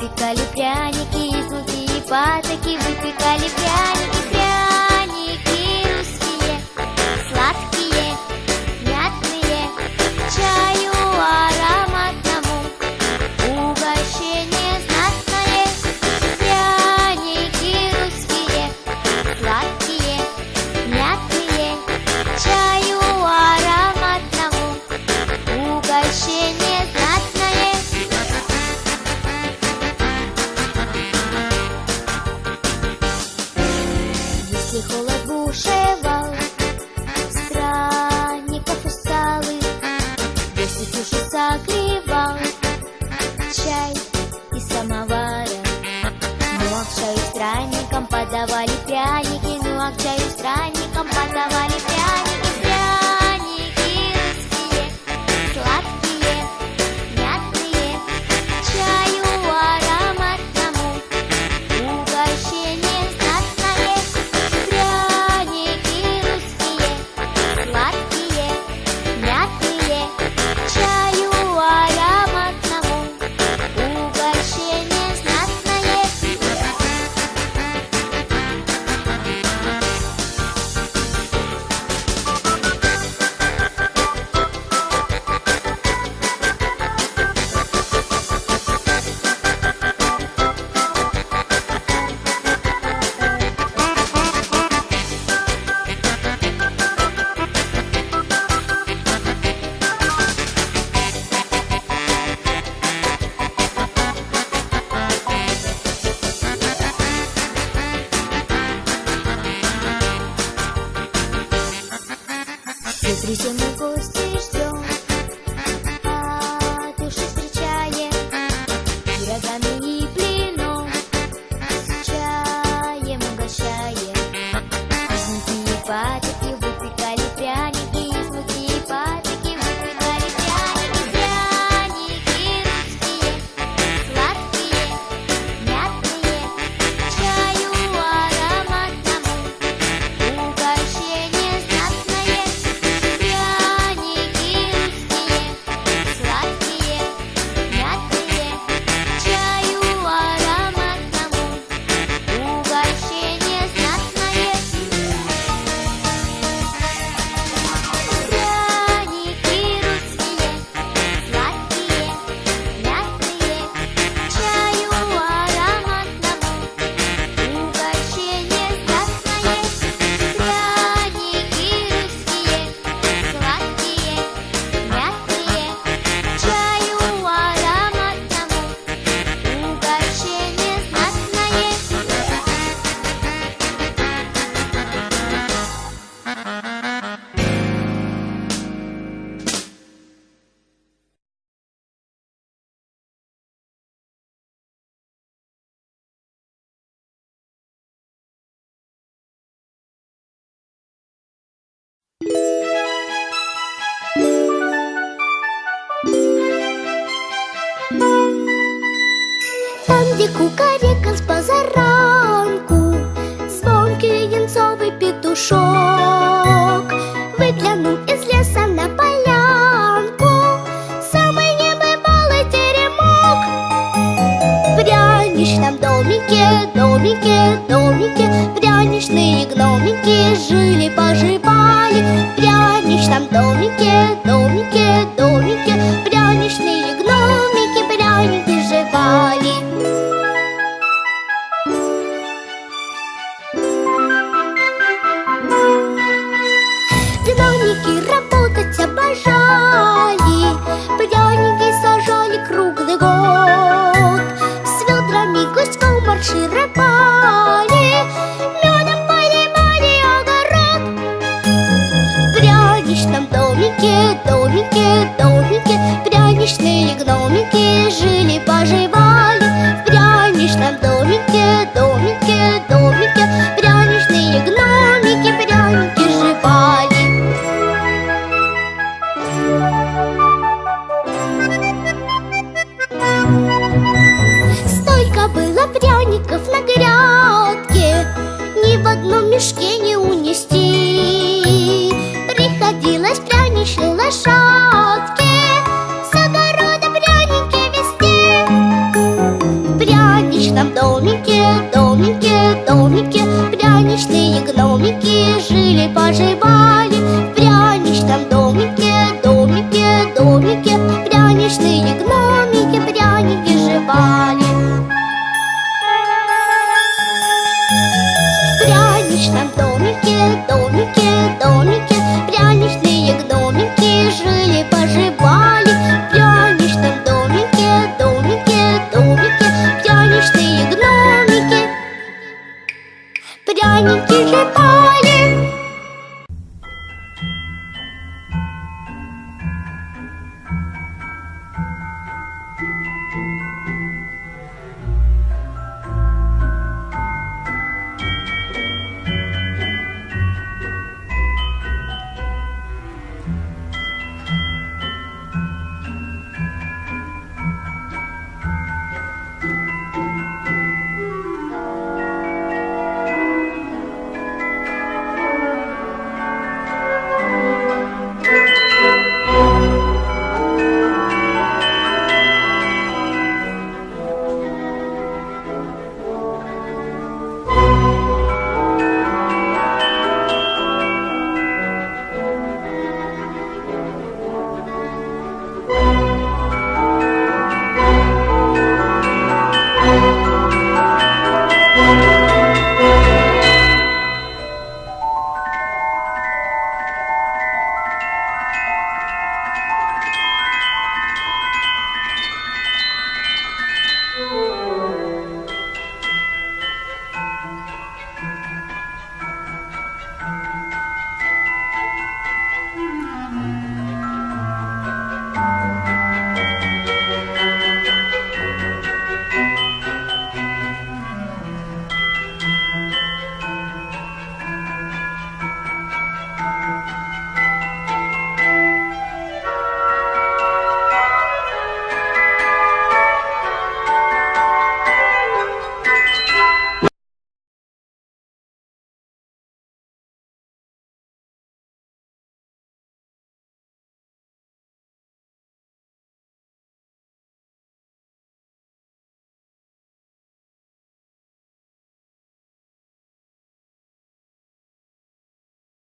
выпекали пряники, из муки и патоки выпекали пряники, пряники русские, сладкие, мятные, чаю ароматному, угощение знатное. Пряники русские, сладкие, мятные, чаю ароматному, угощение знатное. Если холод бушевал, странников усталых, если души согревал чай из самовара. Ну а к чаю странникам подавали пряники, ну а к чаю странникам подавали пряники, пряники русские, сладкие, мятные, чаю ароматному, угощение знатное. Пряники русские, сладкие, мятные, чаю ароматному, угощение знатное. Все друзья мы гости ждем, а души встречаем пирогами и блином, с чаем угощаем. Из муки и патоки выпекали пряники, из муки и патоки выпекали пряники, пряники русские, сладкие, мятные, чаю ароматному, угощение знатное. Пряники русские, сладкие, мятные, чаю ароматному, угощение знатное. Пряники русские, сладкие, мятные, чаю ароматному, угощение знатное. Пряники русские, сладкие, мятные, чаю ароматному, угощение знатное. Там, где кукарекал с позаранку звонкий янцовый петушок, выглянул из леса на полянку самый небывалый теремок. В пряничном домике, домике, домике пряничные гномики жили-поживали. В пряничном домике, домике, домике пряничные гномики, пряники жевали. Гномики работать обожали, пряники сажали круглый год, с ведрами гуськом маршировали, медом поливали огород. В пряничном домике, домике, домике пряничные гномики жили-поживали. В пряничном домике, домике, домике пряничные гномики, пряники жевали. Столько было пряников на грядке, ни в одном мешке не унести. Приходилось пряничной лошадке домике жили-поживали.